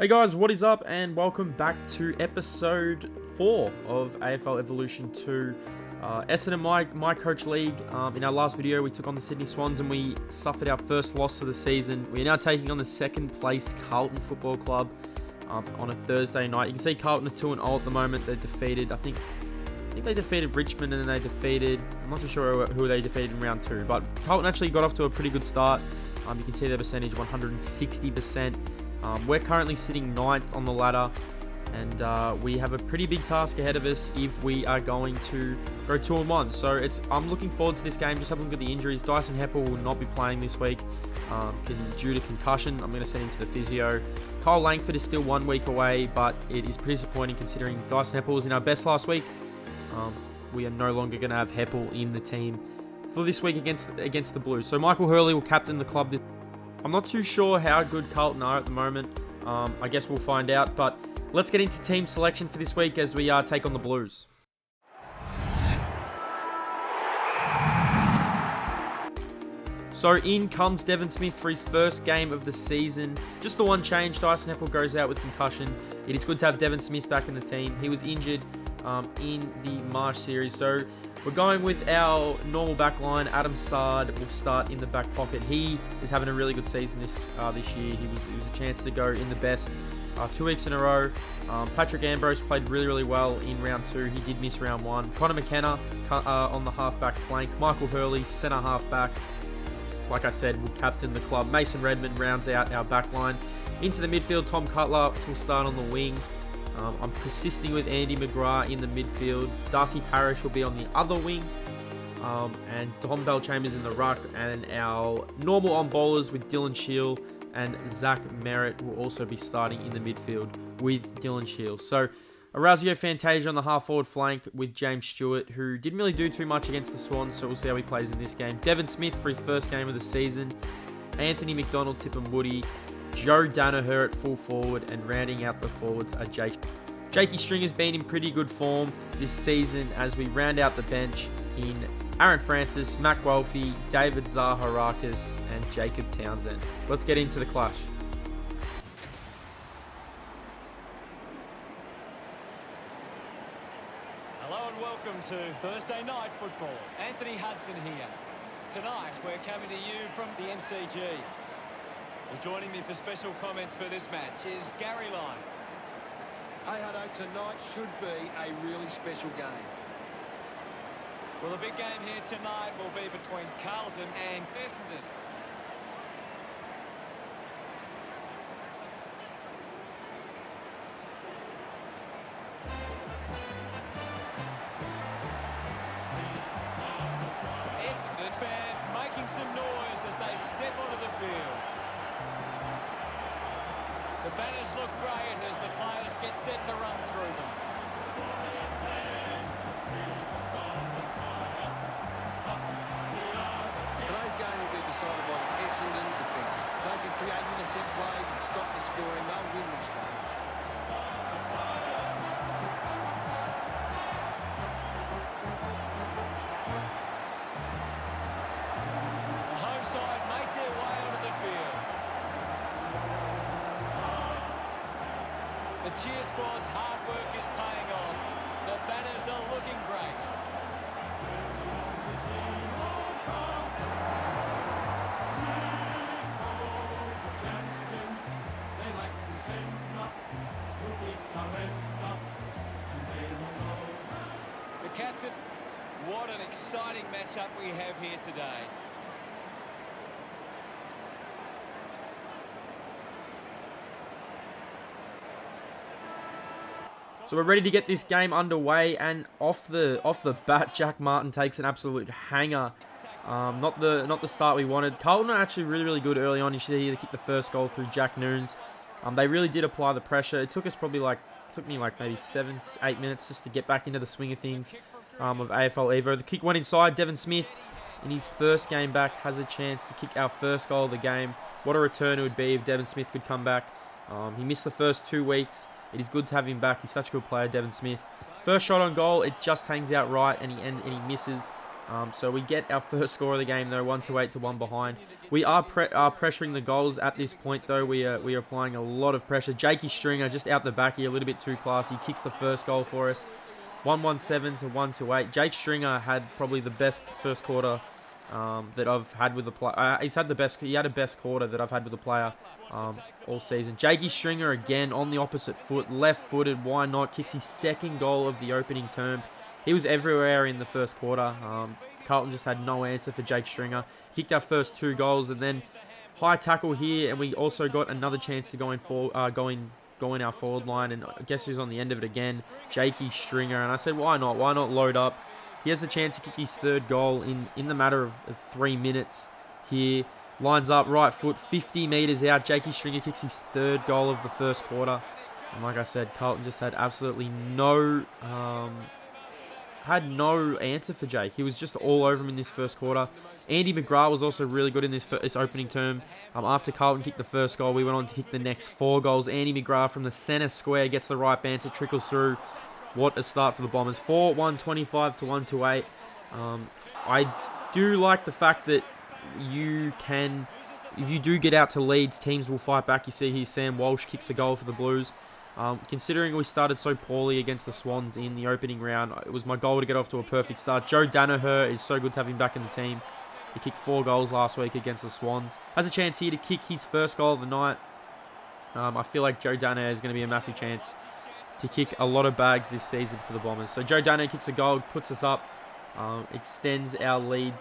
Hey guys, what is up and welcome back to episode 4 of AFL Evolution 2 Essendon MyCoach League. In our last video we took on the Sydney Swans and we suffered our first loss of the season. We are now taking on the second placed Carlton Football Club on a Thursday night. You can see Carlton are 2-0 at the moment. They're defeated, I think they defeated Richmond and then they defeated, I'm not too sure who they defeated in round 2, but Carlton actually got off to a pretty good start. You can see their percentage 160%. We're currently sitting 9th on the ladder, and we have a pretty big task ahead of us if we are going to go 2-1. So I'm looking forward to this game. Just have a look at the injuries. Dyson Heppel will not be playing this week due to concussion. I'm going to send him to the physio. Kyle Langford is still 1 week away, but it is pretty disappointing considering Dyson Heppel was in our best last week. We are no longer going to have Heppel in the team for this week against the Blues. So Michael Hurley will captain the club. I'm not too sure how good Carlton are at the moment. I guess we'll find out. But let's get into team selection for this week as we take on the Blues. So in comes Devon Smith for his first game of the season. Just the one change. Dyson Heppel goes out with concussion. It is good to have Devon Smith back in the team. He was injured in the March series. So we're going with our normal back line. Adam Sard will start in the back pocket. He is having a really good season this year. It was a chance to go in the best 2 weeks in a row. Patrick Ambrose played really well in round 2. He did miss round 1. Connor McKenna on the half-back flank. Michael Hurley, centre half-back. Like I said, will captain the club. Mason Redmond rounds out our back line. Into the midfield, Tom Cutler will start on the wing. I'm persisting with Andy McGrath in the midfield. Darcy Parish will be on the other wing. And Dom Bell-Chambers in the ruck. And our normal on bowlers with Dylan Shield and Zach Merritt will also be starting in the midfield with Dylan Shield. So Orazio Fantasia on the half-forward flank with James Stewart, who didn't really do too much against the Swans, so we'll see how he plays in this game. Devon Smith for his first game of the season. Anthony McDonald, Tip and Woody. Joe Danaher at full forward, and rounding out the forwards are Jakey Stringer's been in pretty good form this season as we round out the bench in Aaron Francis, Mac Wolfie, David Zaharakis, and Jacob Townsend. Let's get into the clash. Hello and welcome to Thursday Night Football. Anthony Hudson here. Tonight we're coming to you from the MCG. Well, joining me for special comments for this match is Gary Lyon. Hey Hutto, tonight should be a really special game. Well, the big game here tonight will be between Carlton and Essendon. Essendon fans making some noise as they step onto the field. The banners look great as the players get set to run through them. Today's game will be decided by the Essendon defence. If they can create intercept plays and stop the scoring, they'll win this game. The home side make their way onto the field. The cheer squad's hard work is paying off. The banners are looking great. The captain, what an exciting matchup we have here today. So we're ready to get this game underway, and off the bat, Jack Martin takes an absolute hanger. Not the start we wanted. Carlton are actually really good early on. You see they kicked the first goal through Jack Noons. They really did apply the pressure. It took me maybe 7-8 minutes just to get back into the swing of things of AFL Evo. The kick went inside. Devon Smith, in his first game back, has a chance to kick our first goal of the game. What a return it would be if Devon Smith could come back. He missed the first 2 weeks. It is good to have him back. He's such a good player, Devon Smith. First shot on goal, it just hangs out right, and he misses. So we get our first score of the game though, 1-8 to 1 behind. We are pressuring the goals at this point though. We are applying a lot of pressure. Jakey Stringer just out the back here, a little bit too classy. Kicks the first goal for us. 1-17 to 1-8. Jake Stringer had probably the best first quarter that I've had with the player. He had a best quarter that I've had with the player all season. Jakey Stringer again on the opposite foot, left-footed. Why not? Kicks his second goal of the opening term. He was everywhere in the first quarter. Carlton just had no answer for Jake Stringer. Kicked our first 2 goals, and then high tackle here, and we also got another chance to go in our forward line, and I guess who's on the end of it again? Jakey Stringer. And I said, why not? Why not load up? He has the chance to kick his 3rd goal in the matter of 3 minutes here. Lines up, right foot, 50 metres out. Jakey Stringer kicks his 3rd goal of the first quarter. And like I said, Carlton just had absolutely no answer for Jake. He was just all over him in this first quarter. Andy McGrath was also really good in this opening term. After Carlton kicked the first goal, we went on to kick the next 4 goals. Andy McGrath from the centre square gets the right banter, trickles through. What a start for the Bombers. 4-1-25 to 1-8. I do like the fact that if you do get out to leads, teams will fight back. You see here Sam Walsh kicks a goal for the Blues. Considering we started so poorly against the Swans in the opening round, it was my goal to get off to a perfect start. Joe Danaher is so good to have him back in the team. He kicked 4 goals last week against the Swans. Has a chance here to kick his first goal of the night. I feel like Joe Danaher is going to be a massive chance to kick a lot of bags this season for the Bombers. So Joe Danaher kicks a goal, puts us up, extends our lead,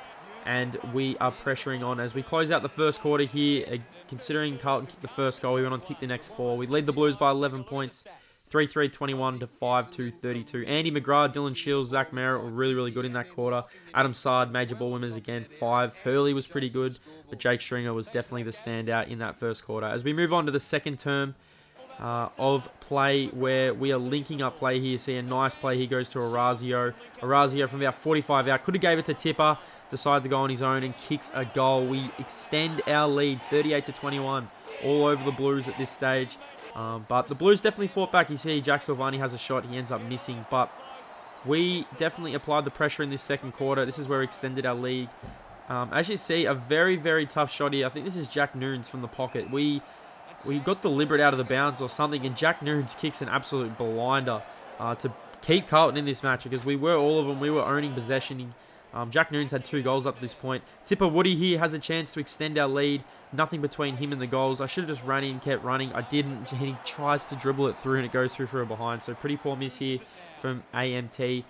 and we are pressuring on as we close out the first quarter here. Considering Carlton kicked the first goal, we went on to kick the next 4. We lead the Blues by 11 points, 3-3-21 to 5-2-32. Andy McGrath, Dylan Shields, Zach Merritt were really, really good in that quarter. Adam Sard, major ball winners again, 5. Hurley was pretty good, but Jake Stringer was definitely the standout in that first quarter. As we move on to the second term of play, where we are linking up play here. See a nice play here goes to Orazio. Orazio from about 45 out. Could have gave it to Tipper. Decided to go on his own and kicks a goal. We extend our lead 38-21 all over the Blues at this stage. But the Blues definitely fought back. You see Jack Silvani has a shot. He ends up missing. But we definitely applied the pressure in this second quarter. This is where we extended our lead. As you see, a very, very tough shot here. I think this is Jack Noons from the pocket. We got deliberate out of the bounds or something, and Jack Noons kicks an absolute blinder to keep Carlton in this match, because we were all of them. We were owning possession. Jack Noons had 2 goals up to this point. Tipper Woody here has a chance to extend our lead. Nothing between him and the goals. I should have just run in and kept running. I didn't. He tries to dribble it through, and it goes through for a behind. So pretty poor miss here from AMT.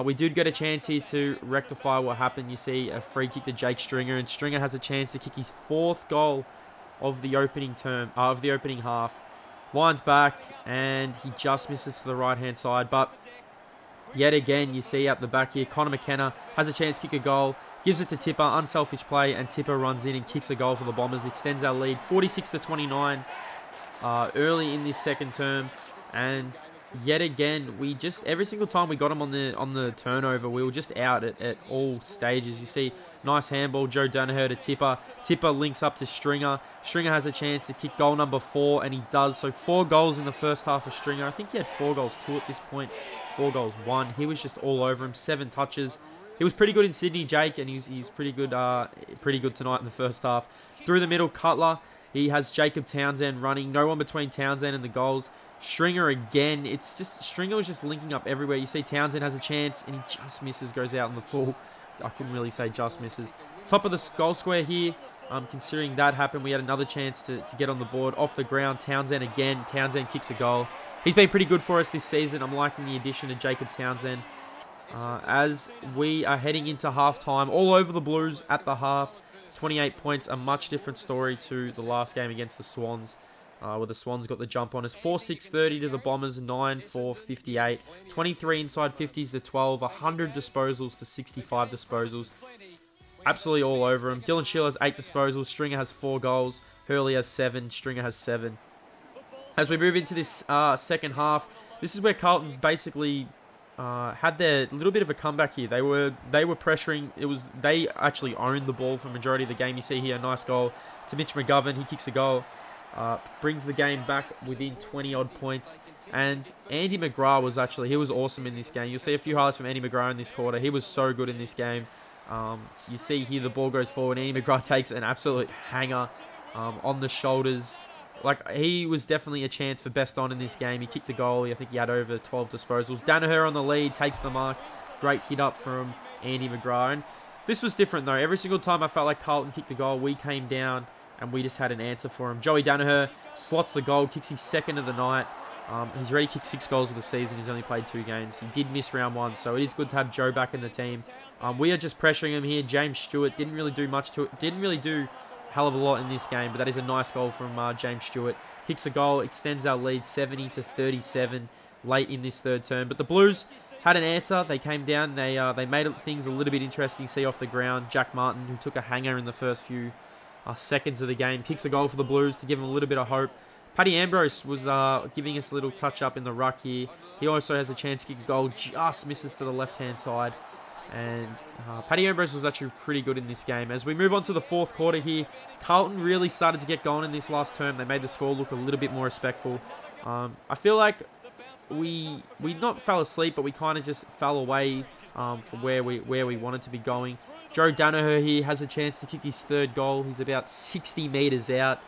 We did get a chance here to rectify what happened. You see a free kick to Jake Stringer, and Stringer has a chance to kick his 4th goal of the opening half. Lines back, and he just misses to the right-hand side. But yet again, you see out the back here, Connor McKenna has a chance to kick a goal, gives it to Tipper, unselfish play, and Tipper runs in and kicks a goal for the Bombers, extends our lead 46-29 early in this second term. And yet again, we just, every single time we got him on the turnover, we were just out at all stages. You see, nice handball, Joe Danaher to Tipper. Tipper links up to Stringer. Stringer has a chance to kick goal number 4, and he does. So 4 goals in the first half of Stringer. I think he had 4 goals 2 at this point. 4 goals 1. He was just all over him. 7 touches. He was pretty good in Sydney, Jake, and he's pretty good tonight in the first half. Through the middle, Cutler. He has Jacob Townsend running. No one between Townsend and the goals. Stringer again. It's just Stringer was just linking up everywhere. You see Townsend has a chance, and he just misses, goes out in the full. I couldn't really say just misses. Top of the goal square here. Considering that happened, we had another chance to get on the board. Off the ground, Townsend again. Townsend kicks a goal. He's been pretty good for us this season. I'm liking the addition of Jacob Townsend. As we are heading into halftime, all over the Blues at the half. 28 points, a much different story to the last game against the Swans, where the Swans got the jump on us. 4-6-30 to the Bombers, 9-4-58. 23 inside 50s to 12, 100 disposals to 65 disposals. Absolutely all over him. Dylan Shield has 8 disposals. Stringer has 4 goals. Hurley has 7. Stringer has 7. As we move into this second half, this is where Carlton basically had their little bit of a comeback here. They were pressuring. They actually owned the ball for the majority of the game. You see here a nice goal to Mitch McGovern. He kicks a goal, brings the game back within 20 odd points. And Andy McGrath was awesome in this game. You'll see a few highlights from Andy McGrath in this quarter. He was so good in this game. You see here the ball goes forward. Andy McGrath takes an absolute hanger on the shoulders. Like, he was definitely a chance for best on in this game. He kicked a goal. I think he had over 12 disposals. Danaher on the lead, takes the mark. Great hit up from Andy McGrath. And this was different, though. Every single time I felt like Carlton kicked a goal, we came down and we just had an answer for him. Joey Danaher slots the goal, kicks his second of the night. He's already kicked 6 goals of the season. He's only played 2 games. He did miss round 1, so it is good to have Joe back in the team. We are just pressuring him here. James Stewart didn't really do much to it. Didn't really do a hell of a lot in this game, but that is a nice goal from James Stewart. Kicks a goal, extends our lead 70-37 late in this third term. But the Blues had an answer. They came down. They made things a little bit interesting. See off the ground, Jack Martin, who took a hanger in the first few seconds of the game, kicks a goal for the Blues to give them a little bit of hope. Paddy Ambrose was giving us a little touch-up in the ruck here. He also has a chance to kick a goal, just misses to the left-hand side. And Paddy Ambrose was actually pretty good in this game. As we move on to the fourth quarter here, Carlton really started to get going in this last term. They made the score look a little bit more respectful. I feel like we not fell asleep, but we kind of just fell away from where we wanted to be going. Joe Danaher here has a chance to kick his third goal. He's about 60 metres out.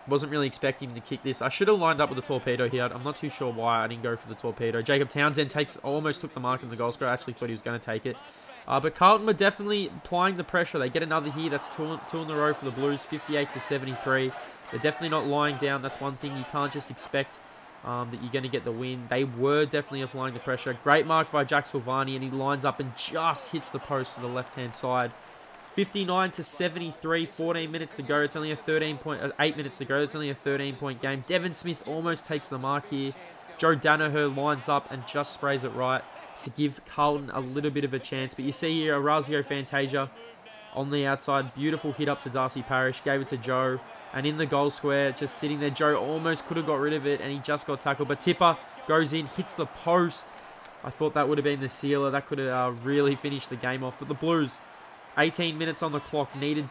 Wasn't really expecting him to kick this. I should have lined up with the torpedo here. I'm not too sure why I didn't go for the torpedo. Jacob Townsend almost took the mark in the goal scorer. I actually thought he was going to take it. But Carlton were definitely applying the pressure. They get another here. That's two in a row for the Blues, 58-73. They're definitely not lying down. That's one thing. You can't just expect that you're going to get the win. They were definitely applying the pressure. Great mark by Jack Silvani, and he lines up and just hits the post to the left-hand side. 59-73, 14 minutes to go. It's only a 8 minutes to go. It's only a 13-point game. Devon Smith almost takes the mark here. Joe Danaher lines up and just sprays it right to give Carlton a little bit of a chance. But you see here, Orazio Fantasia on the outside. Beautiful hit up to Darcy Parish. Gave it to Joe. And in the goal square, just sitting there, Joe almost could have got rid of it, and he just got tackled. But Tipper goes in, hits the post. I thought that would have been the sealer. That could have really finished the game off. But the Blues, 18 minutes on the clock, needed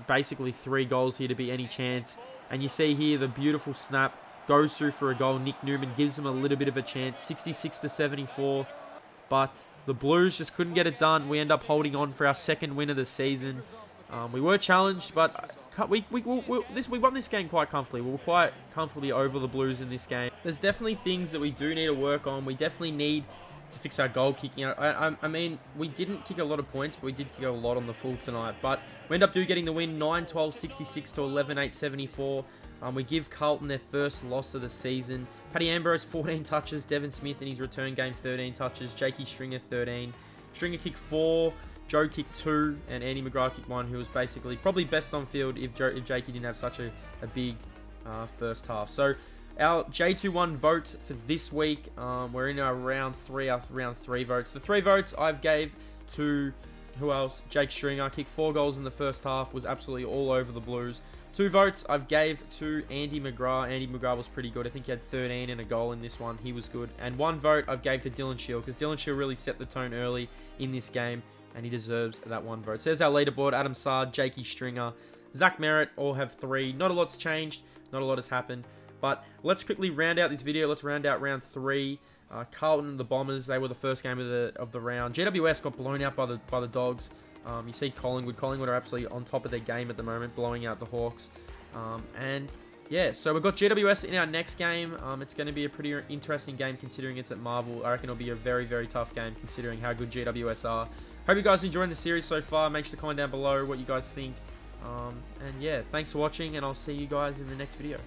basically 3 goals here to be any chance. And you see here the beautiful snap goes through for a goal. Nick Newman gives them a little bit of a chance, 66-74. But the Blues just couldn't get it done. We end up holding on for our second win of the season. We were challenged, but we won this game quite comfortably. We were quite comfortably over the Blues in this game. There's definitely things that we do need to work on. We definitely need to fix our goal kicking. I mean, we didn't kick a lot of points, but we did kick a lot on the full tonight. But we end up getting the win, 9-12, 66 to 11-8, 74. We give Carlton their first loss of the season. Paddy Ambrose, 14 touches. Devon Smith in his return game, 13 touches. Jakey Stringer, 13. Stringer kicked 4. Joe kicked 2. And Andy McGrath kicked 1, who was basically probably best on field if Jakey didn't have such a big first half. So our J21 votes for this week, we're in our round 3 votes. The 3 votes I've gave to, who else? Jake Stringer, kicked 4 goals in the first half, was absolutely all over the Blues. 2 votes I've gave to Andy McGrath. Andy McGrath was pretty good. I think he had 13 and a goal in this one. He was good. And 1 vote I've gave to Dylan Shield, because Dylan Shield really set the tone early in this game, and he deserves that 1 vote. So there's our leaderboard. Adam Sard, Jakey Stringer, Zach Merritt all have 3. Not a lot's changed. Not a lot has happened. But let's quickly round out this video. Let's round out round 3. Carlton and the Bombers, they were the first game of the round. GWS got blown out by the Dogs. You see Collingwood. Collingwood are absolutely on top of their game at the moment, blowing out the Hawks. And yeah, so we've got GWS in our next game. It's going to be a pretty interesting game considering it's at Marvel. I reckon it'll be a very, very tough game considering how good GWS are. Hope you guys are enjoying the series so far. Make sure to comment down below what you guys think. And yeah, thanks for watching, and I'll see you guys in the next video.